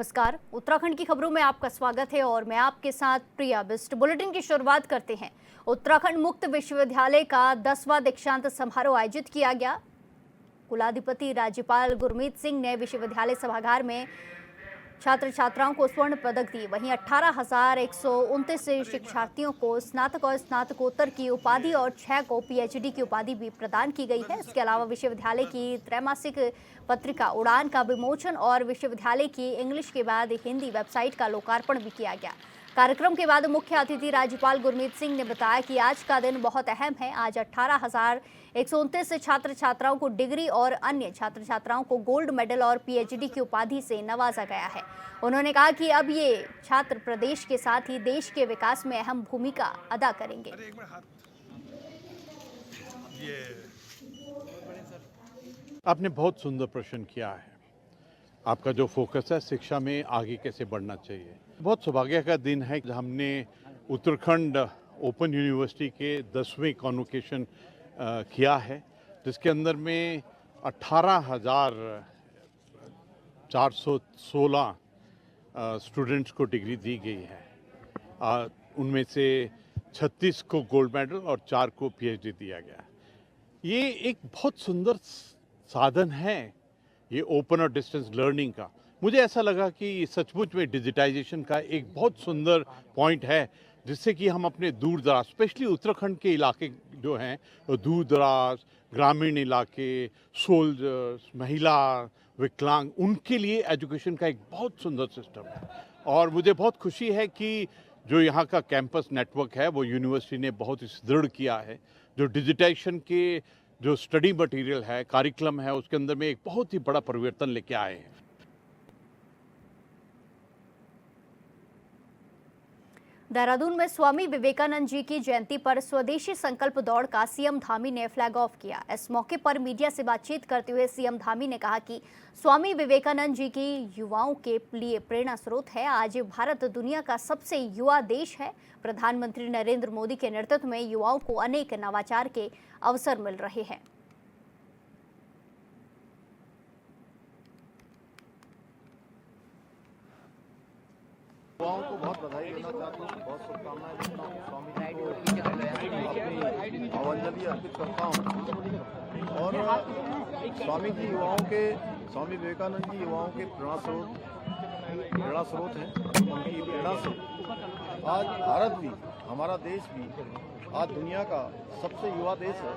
नमस्कार। उत्तराखंड की खबरों में आपका स्वागत है और मैं आपके साथ प्रिया बिस्ट। बुलेटिन की शुरुआत करते हैं। उत्तराखंड मुक्त विश्वविद्यालय का 10वां दीक्षांत समारोह आयोजित किया गया। कुलाधिपति राज्यपाल गुरमीत सिंह ने विश्वविद्यालय सभागार में छात्र छात्राओं को स्वर्ण पदक दिए। वहीं 18,129 शिक्षार्थियों को स्नातक और स्नातकोत्तर की उपाधि और 6 को पीएचडी की उपाधि भी प्रदान की गई है। इसके अलावा विश्वविद्यालय की त्रैमासिक पत्रिका उड़ान का विमोचन और विश्वविद्यालय की इंग्लिश के बाद हिंदी वेबसाइट का लोकार्पण भी किया गया। कार्यक्रम के बाद मुख्य अतिथि राज्यपाल गुरमीत सिंह ने बताया कि आज का दिन बहुत अहम है। आज 18,129 छात्र छात्राओं को डिग्री और अन्य छात्र छात्राओं को गोल्ड मेडल और पीएचडी की उपाधि से नवाजा गया है। उन्होंने कहा कि अब ये छात्र प्रदेश के साथ ही देश के विकास में अहम भूमिका अदा करेंगे। आपने बहुत सुंदर प्रश्न किया है। आपका जो फोकस है शिक्षा में आगे कैसे बढ़ना चाहिए। बहुत सौभाग्य का दिन है कि हमने उत्तराखंड ओपन यूनिवर्सिटी के 10वें कॉन्वोकेशन किया है, जिसके अंदर में 18,416 स्टूडेंट्स को डिग्री दी गई है। उनमें से 36 को गोल्ड मेडल और 4 को पीएचडी दिया गया। ये एक बहुत सुंदर साधन है, ये ओपन और डिस्टेंस लर्निंग का। मुझे ऐसा लगा कि सचमुच में डिजिटाइजेशन का एक बहुत सुंदर पॉइंट है, जिससे कि हम अपने दूर दराज, स्पेशली उत्तराखंड के इलाके जो हैं, दूर दराज ग्रामीण इलाके, सोल्जर्स, महिला, विकलांग, उनके लिए एजुकेशन का एक बहुत सुंदर सिस्टम है। और मुझे बहुत खुशी है कि जो यहाँ का कैंपस नेटवर्क है वो यूनिवर्सिटी ने बहुत ही सुदृढ़ किया है। जो डिजिटाइजेशन के जो स्टडी मटेरियल है, कार्यक्रम है, उसके अंदर में एक बहुत ही बड़ा परिवर्तन लेके आए हैं। देहरादून में स्वामी विवेकानंद जी की जयंती पर स्वदेशी संकल्प दौड़ का सीएम धामी ने फ्लैग ऑफ किया। इस मौके पर मीडिया से बातचीत करते हुए सीएम धामी ने कहा कि स्वामी विवेकानंद जी की युवाओं के लिए प्रेरणा स्रोत है। आज भारत दुनिया का सबसे युवा देश है। प्रधानमंत्री नरेंद्र मोदी के नेतृत्व में युवाओं को अनेक नवाचार के अवसर मिल रहे हैं। युवाओं को बहुत बधाई देना चाहता हूँ, बहुत शुभकामनाएं देता हूँ। स्वामी जी को अपनी भावांजलि अर्पित करता हूँ। और स्वामी विवेकानंद जी युवाओं के प्रेरणा स्रोत हैं। उनकी प्रेरणा से आज भारत भी, हमारा देश भी आज दुनिया का सबसे युवा देश है।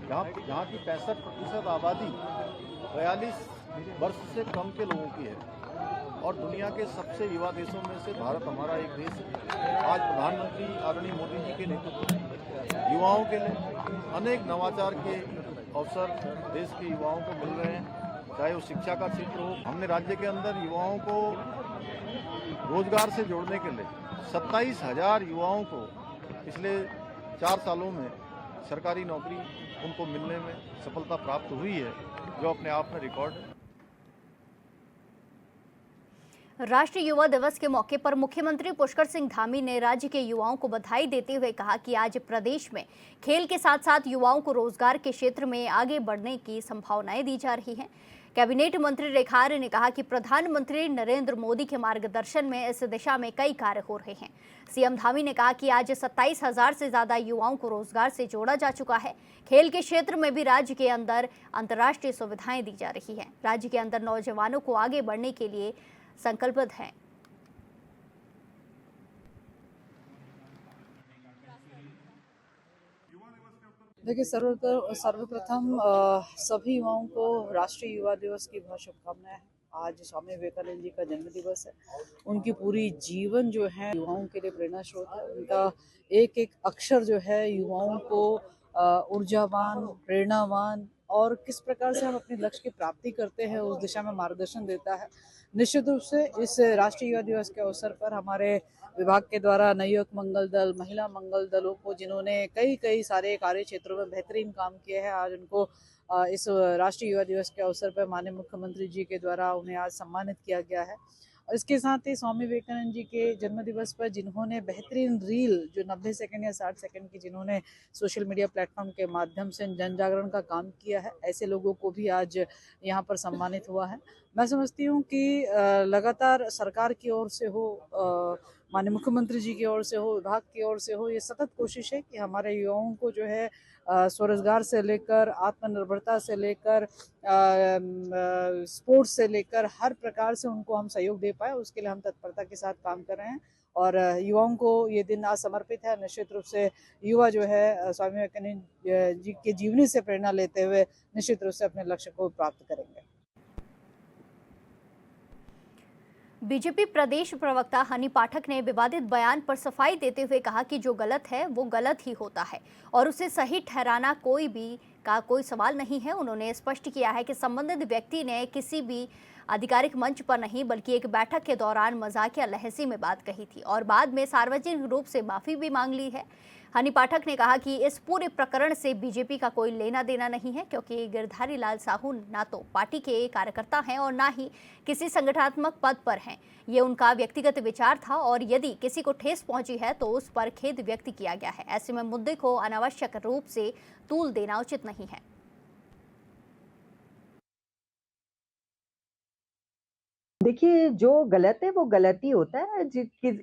जहाँ की 65% आबादी 42 वर्ष से कम के लोगों की है और दुनिया के सबसे युवा देशों में से भारत हमारा एक देश है। आज प्रधानमंत्री आदरणीय मोदी जी के नेतृत्व में युवाओं के लिए अनेक नवाचार के अवसर देश के युवाओं को मिल रहे हैं, चाहे वो शिक्षा का क्षेत्र हो। हमने राज्य के अंदर युवाओं को रोजगार से जोड़ने के लिए 27,000 युवाओं को पिछले 4 सालों में सरकारी नौकरी उनको मिलने में सफलता प्राप्त हुई है, जो अपने आप में रिकॉर्ड है। राष्ट्रीय युवा दिवस के मौके पर मुख्यमंत्री पुष्कर सिंह धामी ने राज्य के युवाओं को बधाई देते हुए कहा कि आज प्रदेश में खेल के साथ साथ युवाओं को रोजगार के क्षेत्र में आगे बढ़ने की संभावनाएं दी जा रही हैं। कैबिनेट मंत्री रेखा आर्य ने कहा कि प्रधानमंत्री नरेंद्र मोदी के मार्गदर्शन में इस दिशा में कई कार्य हो रहे हैं। सीएम धामी ने कहा कि आज 27,000 से ज्यादा युवाओं को रोजगार से जोड़ा जा चुका है। खेल के क्षेत्र में भी राज्य के अंदर अंतर्राष्ट्रीय सुविधाएं दी जा रही हैं। राज्य के अंदर नौजवानों को आगे बढ़ने के लिए संकल्पबद्ध हैं। देखिए, सर्वप्रथम सभी युवाओं को राष्ट्रीय युवा दिवस की बहुत शुभकामनाएं हैं। आज स्वामी विवेकानंद जी का जन्म दिवस है। उनकी पूरी जीवन जो है युवाओं के लिए प्रेरणा स्रोत है। उनका एक एक अक्षर जो है युवाओं को ऊर्जावान, प्रेरणावान और किस प्रकार से हम अपने लक्ष्य की प्राप्ति करते हैं उस दिशा में मार्गदर्शन देता है। निश्चित रूप से इस राष्ट्रीय युवा दिवस के अवसर पर हमारे विभाग के द्वारा नवयुवक मंगल दल, महिला मंगल दलों को, जिन्होंने कई सारे कार्य क्षेत्रों में बेहतरीन काम किए हैं, आज उनको इस राष्ट्रीय युवा दिवस के अवसर पर माननीय मुख्यमंत्री जी के द्वारा उन्हें आज सम्मानित किया गया है। और इसके साथ ही स्वामी विवेकानंद जी के जन्म दिवस पर जिन्होंने बेहतरीन रील जो 90 सेकंड या 60 सेकंड की जिन्होंने सोशल मीडिया प्लेटफॉर्म के माध्यम से जन जागरण का काम किया है, ऐसे लोगों को भी आज यहाँ पर सम्मानित हुआ है। मैं समझती हूँ कि लगातार सरकार की ओर से हो, माननीय मुख्यमंत्री जी की ओर से हो, विभाग की ओर से हो, ये सतत कोशिश है कि हमारे युवाओं को जो है स्वरोजगार से लेकर आत्मनिर्भरता से लेकर स्पोर्ट्स से लेकर हर प्रकार से उनको हम सहयोग दे पाए, उसके लिए हम तत्परता के साथ काम कर रहे हैं। और युवाओं को ये दिन आज समर्पित है। निश्चित रूप से युवा जो है स्वामी विवेकानंद जी के जीवनी से प्रेरणा लेते हुए निश्चित रूप से अपने लक्ष्य को प्राप्त करेंगे। बीजेपी प्रदेश प्रवक्ता हनी पाठक ने विवादित बयान पर सफाई देते हुए कहा कि जो गलत है वो गलत ही होता है और उसे सही ठहराना कोई सवाल नहीं है। उन्होंने स्पष्ट किया है कि संबंधित व्यक्ति ने किसी भी आधिकारिक मंच पर नहीं बल्कि एक बैठक के दौरान मजाकिया लहजे में बात कही थी और बाद में सार्वजनिक रूप से माफी भी मांग ली है। हनी पाठक ने कहा कि इस पूरे प्रकरण से बीजेपी का कोई लेना देना नहीं है, क्योंकि गिरधारी लाल साहू ना तो पार्टी के कार्यकर्ता हैं और ना ही किसी संगठनात्मक पद पर हैं। ये उनका व्यक्तिगत विचार था और यदि किसी को ठेस पहुंची है तो उस पर खेद व्यक्त किया गया है। ऐसे में मुद्दे को अनावश्यक रूप से तूल देना उचित नहीं है। देखिए, जो गलत है वो गलत ही होता है।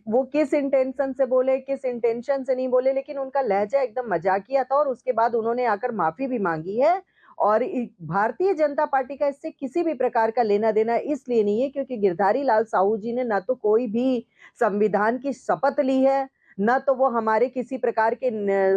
वो किस इंटेंशन से बोले, किस इंटेंशन से नहीं बोले, लेकिन उनका लहजा एकदम मजाकिया था और उसके बाद उन्होंने आकर माफी भी मांगी है। और भारतीय जनता पार्टी का इससे किसी भी प्रकार का लेना देना इसलिए नहीं है क्योंकि गिरधारी लाल साहू जी ने ना तो कोई भी संविधान की शपथ ली है, न तो वो हमारे किसी प्रकार के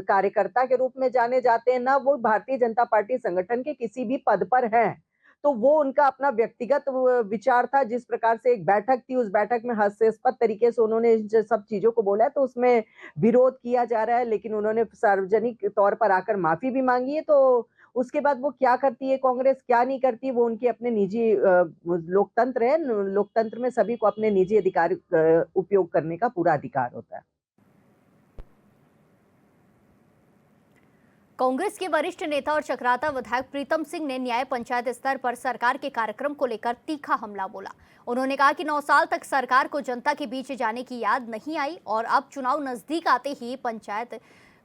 कार्यकर्ता के रूप में जाने जाते हैं, ना वो भारतीय जनता पार्टी संगठन के किसी भी पद पर हैं। तो वो उनका अपना व्यक्तिगत विचार था। जिस प्रकार से एक बैठक थी, उस बैठक में हास्यास्पद तरीके से उन्होंने इन सब चीजों को बोला है, तो उसमें विरोध किया जा रहा है। लेकिन उन्होंने सार्वजनिक तौर पर आकर माफी भी मांगी है। तो उसके बाद वो क्या करती है कांग्रेस, क्या नहीं करती, वो उनके अपने निजी लोकतंत्र है। लोकतंत्र में सभी को अपने निजी अधिकार उपयोग करने का पूरा अधिकार होता है। कांग्रेस के वरिष्ठ नेता और चक्राता विधायक प्रीतम सिंह ने न्याय पंचायत स्तर पर सरकार के कार्यक्रम को लेकर तीखा हमला बोला। उन्होंने कहा कि 9 साल तक सरकार को जनता के बीच जाने की याद नहीं आई और अब चुनाव नजदीक आते ही पंचायत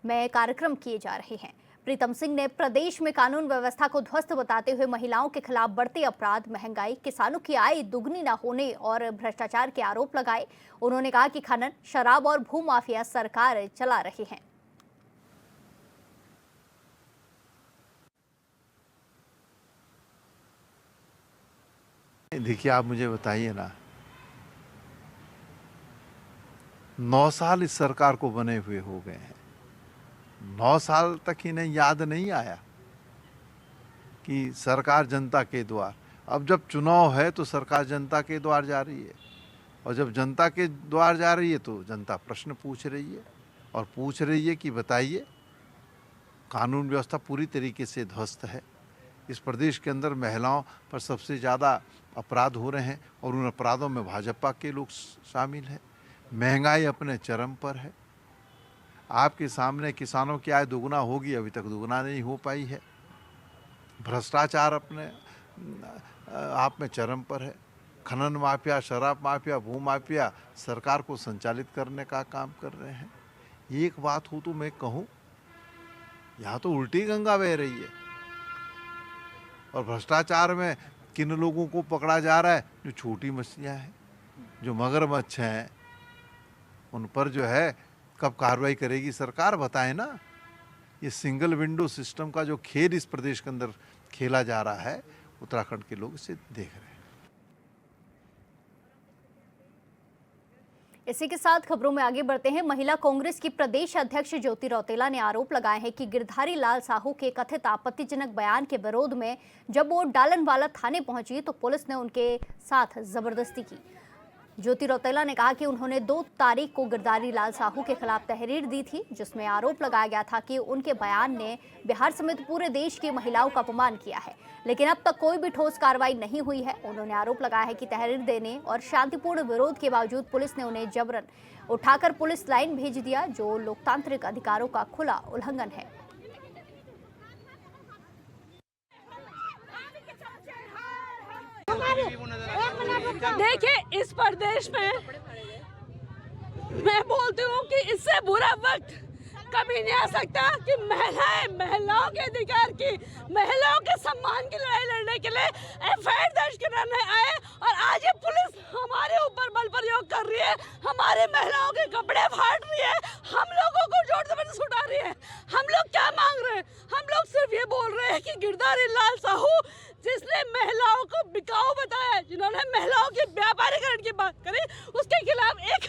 में कार्यक्रम किए जा रहे हैं। प्रीतम सिंह ने प्रदेश में कानून व्यवस्था को ध्वस्त बताते हुए महिलाओं के खिलाफ बढ़ते अपराध, महंगाई, किसानों की आय दुगनी न होने और भ्रष्टाचार के आरोप लगाए। उन्होंने कहा कि खनन, शराब और भू माफिया सरकार चला रहे हैं। देखिए, आप मुझे बताइए ना, 9 साल इस सरकार को बने हुए हो गए हैं। 9 साल तक इन्हें याद नहीं आया कि सरकार जनता के द्वार, अब जब चुनाव है तो सरकार जनता के द्वार जा रही है और जब जनता के द्वार जा रही है तो जनता प्रश्न पूछ रही है और पूछ रही है कि बताइए, कानून व्यवस्था पूरी तरीके से ध्वस्त है। इस प्रदेश के अंदर महिलाओं पर सबसे ज़्यादा अपराध हो रहे हैं और उन अपराधों में भाजपा के लोग शामिल हैं। महंगाई अपने चरम पर है। आपके सामने किसानों की आय दोगुना होगी, अभी तक दोगुना नहीं हो पाई है। भ्रष्टाचार अपने आप में चरम पर है। खनन माफिया, शराब माफिया, भू माफिया सरकार को संचालित करने का काम कर रहे हैं। एक बात हो तो मैं कहूँ, यहाँ तो उल्टी गंगा बह रही है और भ्रष्टाचार में किन लोगों को पकड़ा जा रहा है? जो छोटी मछलियाँ हैं, जो मगरमच्छ हैं, उन पर जो है कब कार्रवाई करेगी सरकार, बताए ना। ये सिंगल विंडो सिस्टम का जो खेल इस प्रदेश के अंदर खेला जा रहा है, उत्तराखंड के लोग इसे देख रहे हैं। इसी के साथ खबरों में आगे बढ़ते हैं। महिला कांग्रेस की प्रदेश अध्यक्ष ज्योति रौतेला ने आरोप लगाए हैं कि गिरधारी लाल साहू के कथित आपत्तिजनक बयान के विरोध में जब वो डालनवाला थाने पहुंची तो पुलिस ने उनके साथ जबरदस्ती की। ज्योति रौतेला ने कहा कि उन्होंने 2 तारीख को गिरधारी लाल साहू के खिलाफ तहरीर दी थी, जिसमें आरोप लगाया गया था कि उनके बयान ने बिहार समेत पूरे देश की महिलाओं का अपमान किया है, लेकिन अब तक कोई भी ठोस कार्रवाई नहीं हुई है। उन्होंने आरोप लगाया है कि तहरीर देने और शांतिपूर्ण विरोध के बावजूद पुलिस ने उन्हें जबरन उठाकर पुलिस लाइन भेज दिया, जो लोकतांत्रिक अधिकारों का खुला उल्लंघन है। एक मिनट देखिए इस प्रदेश में मैं बोलती हूँ कि इससे बुरा वक्त कभी नहीं आ सकता कि महिलाओं के अधिकार की, महिलाओं के सम्मान की लड़ाई लड़ने के लिए एफआईआर दर्ज कराने आए और आज ये पुलिस हमारे ऊपर बल प्रयोग कर रही है, हमारे महिलाओं के कपड़े फाड़ रही है, हम लोगों को जोर जबरदस्ती उठा रही है। हम लोग क्या मांग रहे हैं? हम लोग सिर्फ ये बोल रहे हैं कि गिरधारी लाल साहू जिसने महिलाओं को बिकाऊ बताया, जिन्होंने महिलाओं के व्यापारीकरण की बात करी, उसके खिलाफ एक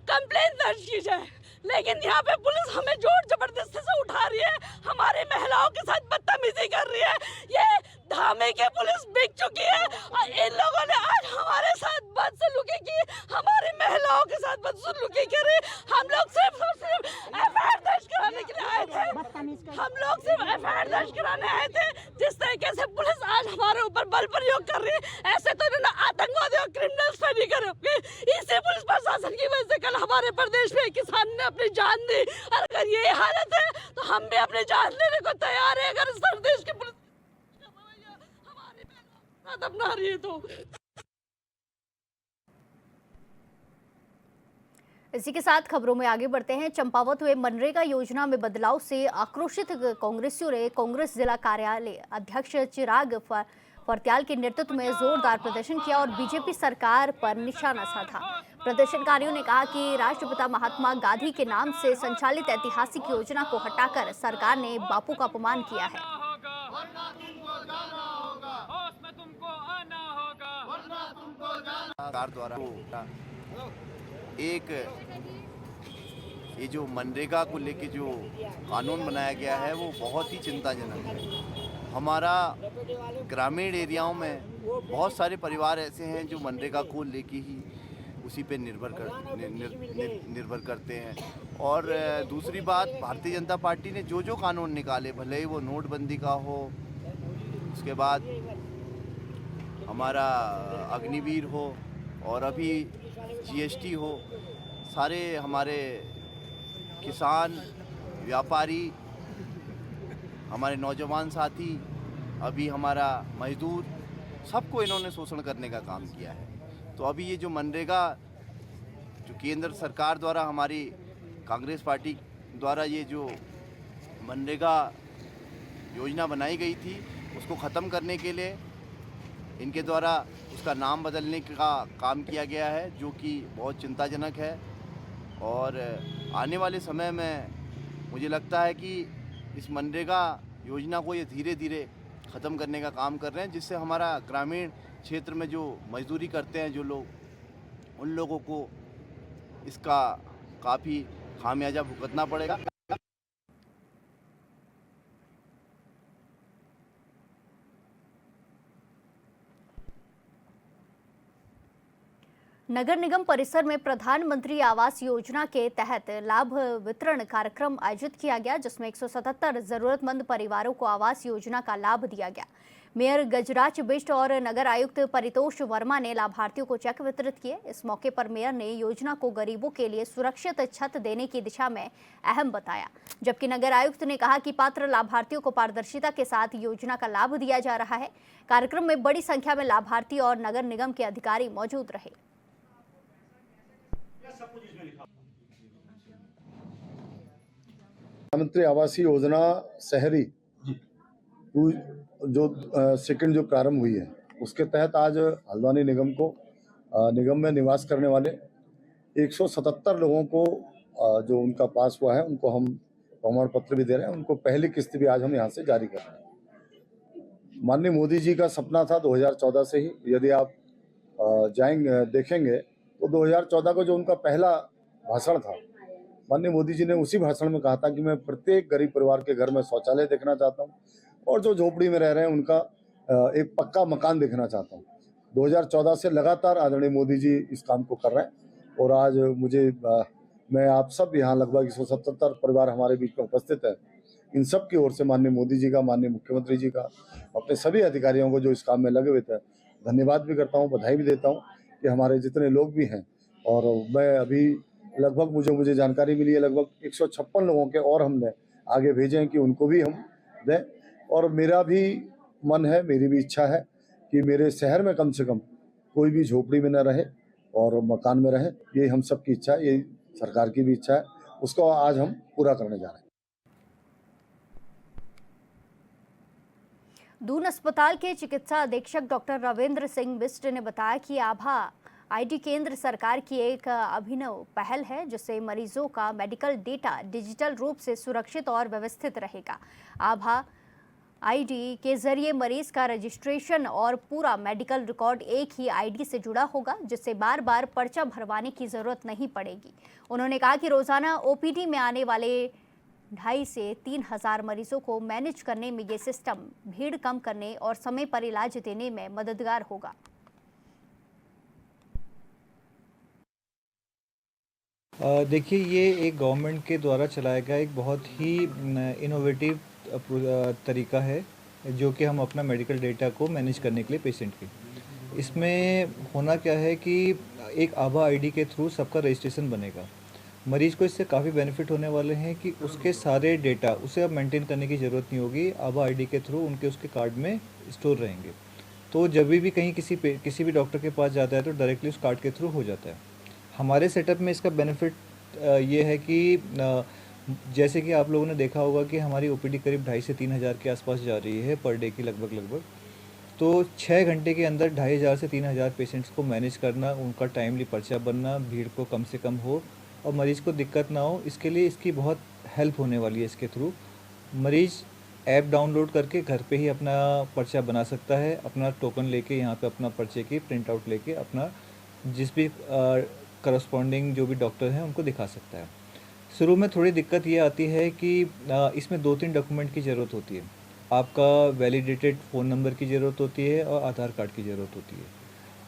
कंप्लेंट दर्ज की जाए। लेकिन यहाँ पे पुलिस हमें जोर जबरदस्ती से उठा रही है, हमारी महिलाओं के साथ बदतमीजी कर रही है। ये धामे की पुलिस बिक चुकी है और इन लोगों ने आज हमारे साथ बदसलूकी की, हमारी महिलाओं के साथ बदसलूकी करी। हम लोग सिर्फ और सिर्फ एफआईआर दर्ज कराने के लिए आए थे। हम लोग सिर्फ एफआईआर दर्ज कराने आए थे। जिस तरीके से पुलिस आज हमारे ऊपर बल प्रयोग कर रही है, ऐसे तो इन्होंने आतंकवादी और क्रिमिनल्स पे नहीं करे। इसी पुलिस प्रशासन की वजह से कल हमारे प्रदेश में अपनी जान दी। और अगर ये हालत है तो हम भी अपनी जान लेने को तैयार है। अगर इस देश की पुलिस हमारे साथ अपना रही है तो। इसी के साथ खबरों में आगे बढ़ते हैं। चंपावत हुए मनरेगा योजना में बदलाव से आक्रोशित कांग्रेसियों ने कांग्रेस जिला कार्यालय अध्यक्ष चिराग फरत्याल के नेतृत्व में जोरदार प्रदर्शन किया और बीजेपी सरकार पर निशाना साधा। प्रदर्शनकारियों ने कहा कि राष्ट्रपिता महात्मा गांधी के नाम से संचालित ऐतिहासिक योजना को हटाकर सरकार ने बापू का अपमान किया है। सरकार द्वारा एक ये जो मनरेगा को लेके जो कानून बनाया गया है वो बहुत ही चिंताजनक है। हमारा ग्रामीण एरियाओं में बहुत सारे परिवार ऐसे हैं जो मनरेगा को लेके ही उसी पे निर्भर करते हैं। और दूसरी बात, भारतीय जनता पार्टी ने जो कानून निकाले, भले ही वो नोटबंदी का हो, उसके बाद हमारा अग्निवीर हो और अभी जीएसटी हो, सारे हमारे किसान, व्यापारी, हमारे नौजवान साथी, अभी हमारा मजदूर, सबको इन्होंने शोषण करने का काम किया है। तो अभी ये जो मनरेगा जो केंद्र सरकार द्वारा, हमारी कांग्रेस पार्टी द्वारा ये जो मनरेगा योजना बनाई गई थी, उसको ख़त्म करने के लिए इनके द्वारा उसका नाम बदलने का काम किया गया है, जो कि बहुत चिंताजनक है। और आने वाले समय में मुझे लगता है कि इस मनरेगा योजना को ये धीरे धीरे ख़त्म करने का काम कर रहे हैं, जिससे हमारा ग्रामीण क्षेत्र में जो मजदूरी करते हैं जो लोग, उन लोगों को इसका काफ़ी खामियाजा भुगतना पड़ेगा। नगर निगम परिसर में प्रधानमंत्री आवास योजना के तहत लाभ वितरण कार्यक्रम आयोजित किया गया, जिसमें 177 जरूरतमंद परिवारों को आवास योजना का लाभ दिया गया। मेयर गजराज बिष्ट और नगर आयुक्त परितोष वर्मा ने लाभार्थियों को चेक वितरित किए। इस मौके पर मेयर ने योजना को गरीबों के लिए सुरक्षित छत देने की दिशा में अहम बताया, जबकि नगर आयुक्त ने कहा कि पात्र लाभार्थियों को पारदर्शिता के साथ योजना का लाभ दिया जा रहा है। कार्यक्रम में बड़ी संख्या में लाभार्थी और नगर निगम के अधिकारी मौजूद रहे। प्रधानमंत्री आवास योजना शहरी जो सेकंड जो प्रारंभ हुई है, उसके तहत आज हल्द्वानी निगम को निगम में निवास करने वाले 177 लोगों को जो उनका पास हुआ है, उनको हम प्रमाण पत्र भी दे रहे हैं। उनको पहली किस्त भी आज हम यहाँ से जारी कर रहे हैं। माननीय मोदी जी का सपना था 2014 से ही, यदि आप जाएंगे देखेंगे तो 2014 को जो उनका पहला भाषण था, माननीय मोदी जी ने उसी भाषण में कहा था कि मैं प्रत्येक गरीब परिवार के घर में शौचालय देखना चाहता हूं और जो झोपड़ी में रह रहे हैं उनका एक पक्का मकान देखना चाहता हूं। 2014 से लगातार आदरणीय मोदी जी इस काम को कर रहे हैं और आज मैं आप सब यहाँ लगभग 177 परिवार हमारे बीच में उपस्थित है, इन सब की ओर से माननीय मोदी जी का, माननीय मुख्यमंत्री जी का, अपने सभी अधिकारियों को जो इस काम में लगे हुए थे, धन्यवाद भी करता हूँ, बधाई भी देता हूँ कि हमारे जितने लोग भी हैं। और मैं अभी लगभग मुझे जानकारी मिली है, लगभग 156 लोगों के और हमने आगे भेजे हैं कि उनको भी हम दें। और मेरा भी मन है, मेरी भी इच्छा है कि मेरे शहर में कम से कम कोई भी झोपड़ी में न रहे और मकान में रहे। ये हम सब की इच्छा है, ये सरकार की भी इच्छा है, उसको आज हम पूरा करने जा रहे हैं। दून अस्पताल के चिकित्सा अधीक्षक डॉक्टर रविंद्र सिंह बिष्ट ने बताया कि आभा आईडी केंद्र सरकार की एक अभिनव पहल है, जिससे मरीजों का मेडिकल डेटा डिजिटल रूप से सुरक्षित और व्यवस्थित रहेगा। आभा आईडी के जरिए मरीज का रजिस्ट्रेशन और पूरा मेडिकल रिकॉर्ड एक ही आईडी से जुड़ा होगा, जिससे बार बार पर्चा भरवाने की जरूरत नहीं पड़ेगी। उन्होंने कहा कि रोजाना ओपीडी में आने वाले 2,500 से 3,000 मरीजों को मैनेज करने में ये सिस्टम भीड़ कम करने और समय पर इलाज देने में मददगार होगा। देखिए, ये एक गवर्नमेंट के द्वारा चलाया गया एक बहुत ही इनोवेटिव तरीका है, जो कि हम अपना मेडिकल डेटा को मैनेज करने के लिए पेशेंट के इसमें होना क्या है कि एक आभा आईडी के थ्रू सबका रजिस्ट्रेशन बनेगा। मरीज को इससे काफ़ी बेनिफिट होने वाले हैं कि उसके सारे डेटा उसे अब मेंटेन करने की ज़रूरत नहीं होगी। आभा आईडी के थ्रू उनके उसके कार्ड में स्टोर रहेंगे, तो जब भी कहीं किसी भी डॉक्टर के पास जाता है तो डायरेक्टली उस कार्ड के थ्रू हो जाता है। हमारे सेटअप में इसका बेनिफिट ये है कि जैसे कि आप लोगों ने देखा होगा कि हमारी ओपीडी करीब 2,500 से 3,000 के आसपास जा रही है पर डे की लगभग। तो 6 घंटे के अंदर 2,500 से 3,000 पेशेंट्स को मैनेज करना, उनका टाइमली पर्चा बनना, भीड़ को कम से कम हो और मरीज को दिक्कत ना हो, इसके लिए इसकी बहुत हेल्प होने वाली है। इसके थ्रू मरीज ऐप डाउनलोड करके घर पे ही अपना पर्चा बना सकता है, अपना टोकन लेके यहाँ पे अपना पर्चे की प्रिंट आउट लेके अपना जिस भी करस्पॉन्डिंग जो भी डॉक्टर हैं उनको दिखा सकता है। शुरू में थोड़ी दिक्कत ये आती है कि इसमें 2-3 डॉक्यूमेंट की ज़रूरत होती है। आपका वैलिडेटेड फ़ोन नंबर की ज़रूरत होती है और आधार कार्ड की ज़रूरत होती है।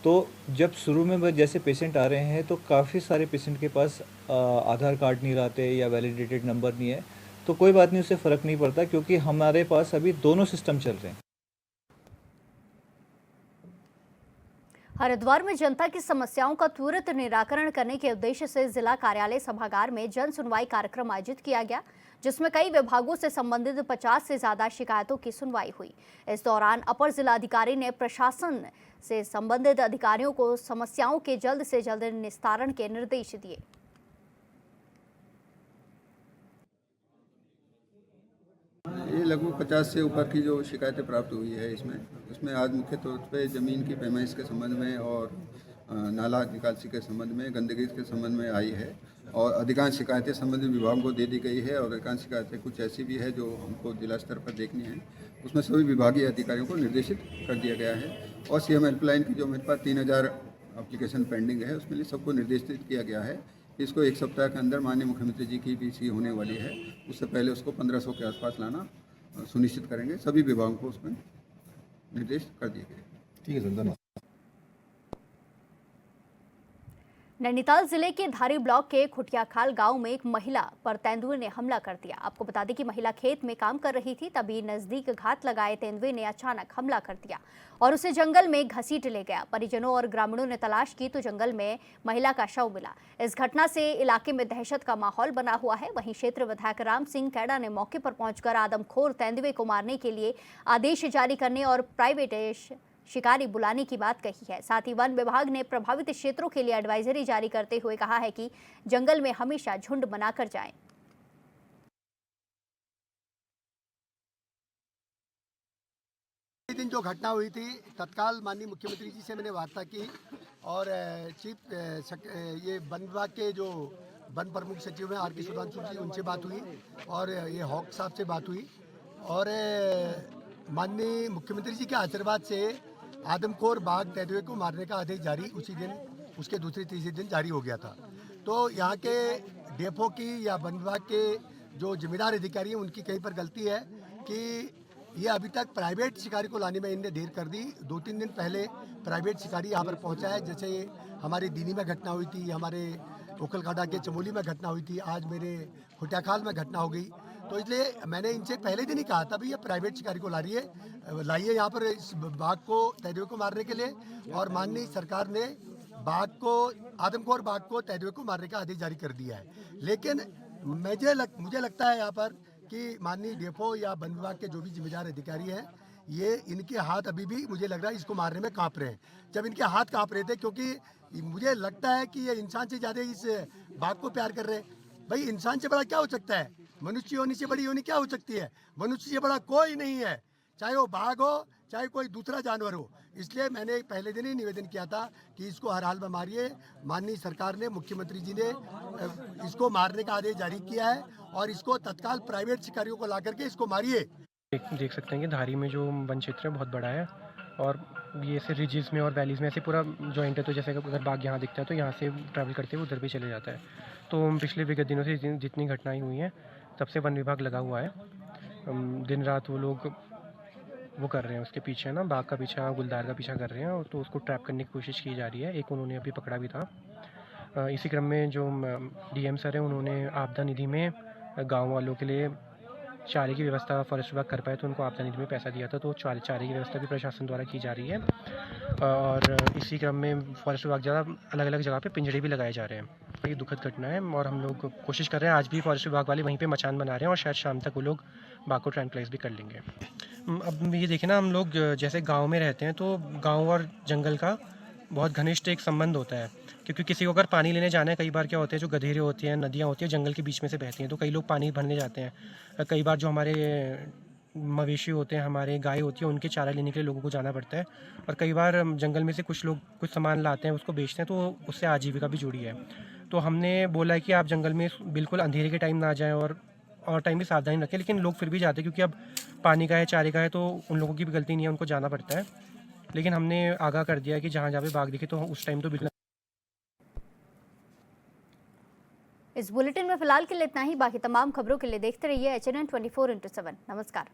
तो जब शुरू में जैसे पेशेंट आ रहे हैं तो काफ़ी सारे पेशेंट के पास आधार कार्ड नहीं रहते या वैलिडेटेड नंबर नहीं है, तो कोई बात नहीं, उससे फ़र्क नहीं पड़ता क्योंकि हमारे पास अभी दोनों सिस्टम चल रहे हैं। हरिद्वार में जनता की समस्याओं का त्वरित निराकरण करने के उद्देश्य से जिला कार्यालय सभागार में जन सुनवाई कार्यक्रम आयोजित किया गया, जिसमें कई विभागों से संबंधित 50 से ज्यादा शिकायतों की सुनवाई हुई। इस दौरान अपर जिलाधिकारी ने प्रशासन से संबंधित अधिकारियों को समस्याओं के जल्द से जल्द निस्तारण के निर्देश दिए। ये लगभग 50 से ऊपर की जो शिकायतें प्राप्त हुई है इसमें आज मुख्य तौर पे ज़मीन की पैमाइश के संबंध में और नाला निकासी के संबंध में, गंदगी के संबंध में आई है और अधिकांश शिकायतें संबंधित विभागों को दे दी गई है और अधिकांश शिकायतें कुछ ऐसी भी है जो हमको जिला स्तर पर देखनी है। उसमें सभी विभागीय अधिकारियों को निर्देशित कर दिया गया है और सीएम हेल्पलाइन की जो मेरे पास 3,000 एप्लीकेशन पेंडिंग है उसके लिए सबको निर्देशित किया गया है। इसको 1 सप्ताह के अंदर माननीय मुख्यमंत्री जी की बीसी होने वाली है, उससे पहले उसको 1,500 के आसपास लाना सुनिश्चित करेंगे। सभी विभागों को उसमें निर्देश कर दिए गए। ठीक है, धन्यवाद। नैनीताल जिले के धारी ब्लॉक के खुटियाखाल गांव में एक महिला पर तेंदुए ने हमला कर दिया। आपको बता दें कि महिला खेत में काम कर रही थी, तभी नजदीक घात लगाए तेंदुए ने अचानक हमला कर दिया और उसे जंगल में घसीट ले गया। परिजनों और ग्रामीणों ने तलाश की तो जंगल में महिला का शव मिला। इस घटना से इलाके में दहशत का माहौल बना हुआ है। वहीं क्षेत्र विधायक राम सिंह कैडा ने मौके पर पहुंचकर आदमखोर तेंदुए को मारने के लिए आदेश जारी करने और प्राइवेट शिकारी बुलाने की बात कही है। साथ ही वन विभाग ने प्रभावित क्षेत्रों के लिए एडवाइजरी जारी करते हुए कहा है कि जंगल में हमेशा झुंड बनाकर जाएं। दिन जो घटना हुई थी, तत्काल माननीय मुख्यमंत्री जी से मैंने वार्ता की और चीफ ये वन विभाग के जो वन प्रमुख सचिव हैं आर के सुधांशु जी, उनसे बात हुई और ये हॉक साहब से बात हुई और माननीय मुख्यमंत्री जी के आशीर्वाद से आदमखोर बाघ तेंदुए को मारने का आदेश जारी उसी दिन, उसके दूसरे तीसरे दिन जारी हो गया था। तो यहाँ के डेपो की या वन विभाग के जो जिम्मेदार अधिकारी हैं उनकी कहीं पर गलती है कि ये अभी तक प्राइवेट शिकारी को लाने में इनने देर कर दी। 2-3 दिन पहले प्राइवेट शिकारी यहाँ पर पहुँचा है, जैसे हमारी दीनी में घटना हुई थी, हमारे ओखलखाड़ा के चमोली में घटना हुई थी, आज मेरे खुटियाखाल में घटना हो गई। तो इसलिए मैंने इनसे पहले दिन ही कहा था भाई ये प्राइवेट शिकारी को लाइए यहाँ पर इस बाघ को तेंदुए को मारने के लिए और माननीय सरकार ने बाघ को, आदमखोर बाघ को तेंदुए को मारने का आदेश जारी कर दिया है। लेकिन मुझे लगता है यहाँ पर कि माननीय डेफो या वन विभाग के जो भी जिम्मेदार अधिकारी हैं ये इनके हाथ अभी भी मुझे लग रहा है इसको मारने में कांप रहे हैं। जब इनके हाथ कांप रहे थे, क्योंकि मुझे लगता है कि ये इंसान से ज़्यादा इस बाघ को प्यार कर रहे हैं। भाई इंसान से बड़ा क्या हो सकता है? मनुष्य योनि से बड़ी योनि क्या हो सकती है? मनुष्य से बड़ा कोई नहीं है, चाहे वो बाघ हो चाहे कोई दूसरा जानवर हो। इसलिए मैंने पहले दिन ही निवेदन किया था कि इसको हर हाल में मारिए। माननीय सरकार ने, मुख्यमंत्री जी ने इसको मारने का आदेश जारी किया है और इसको तत्काल प्राइवेट शिकारियों को ला करके इसको मारिए। देख सकते हैं कि धारी में जो वन क्षेत्र है बहुत बड़ा है और ये ऐसे रिजेस में और वैलीज़ में ऐसे पूरा जॉइंट है। तो जैसे अगर बाघ यहाँ दिखता है तो यहाँ से ट्रैवल करते हुए उधर भी चले जाता है। तो पिछले विगत दिनों से जितनी घटनाएं हुई हैं तब से वन विभाग लगा हुआ है। दिन रात वो लोग वो कर रहे हैं, उसके पीछे ना बाघ का पीछा, गुलदार का पीछा कर रहे हैं और तो उसको ट्रैप करने की कोशिश की जा रही है। एक उन्होंने अभी पकड़ा भी था। इसी क्रम में जो डीएम सर है उन्होंने आपदा निधि में गाँव वालों के लिए चारे की व्यवस्था फॉरेस्ट विभाग कर पाए तो उनको आपदा निधि में पैसा दिया था। तो चारे की व्यवस्था भी प्रशासन द्वारा की जा रही है और इसी क्रम में फॉरेस्ट विभाग ज़्यादा अलग अलग जगह पे पिंजड़े भी लगाए जा रहे हैं। ये दुखद घटना है और हम लोग कोशिश कर रहे हैं, आज भी फॉरेस्ट विभाग वाले वहीं पे मचान बना रहे हैं और शायद शाम तक वो लोग बाघ को ट्रैंक्लाइज भी कर लेंगे। अब ये देखें ना, हम लोग जैसे गाँव में रहते हैं तो गाँव और जंगल का बहुत घनिष्ठ एक संबंध होता है, क्योंकि किसी को अगर पानी लेने जाना है, कई बार क्या होते हैं जो गधेरे होती हैं, नदियाँ होती हैं, जंगल के बीच में से बहती हैं, तो कई लोग पानी भरने जाते हैं। कई बार जो हमारे मवेशी होते हैं, हमारे गाय होती है, उनके चारा लेने के लिए लोगों को जाना पड़ता है और कई बार जंगल में से कुछ लोग कुछ सामान लाते हैं, उसको बेचते हैं, तो उससे आजीविका भी जुड़ी है। तो हमने बोला है कि आप जंगल में बिल्कुल अंधेरे के टाइम ना जाएँ और टाइम भी सावधानी रखें, लेकिन लोग फिर भी जाते हैं क्योंकि अब पानी का है, चारे का है, तो उन लोगों की भी गलती नहीं है, उनको जाना पड़ता है। लेकिन हमने आगाह कर दिया है कि जहाँ जहाँ पे बाघ दिखे तो उस टाइम तो बिल्कुल। इस बुलेटिन में फिलहाल के लिए इतना ही। बाकी तमाम खबरों के लिए देखते रहिए HNN 24/7। नमस्कार।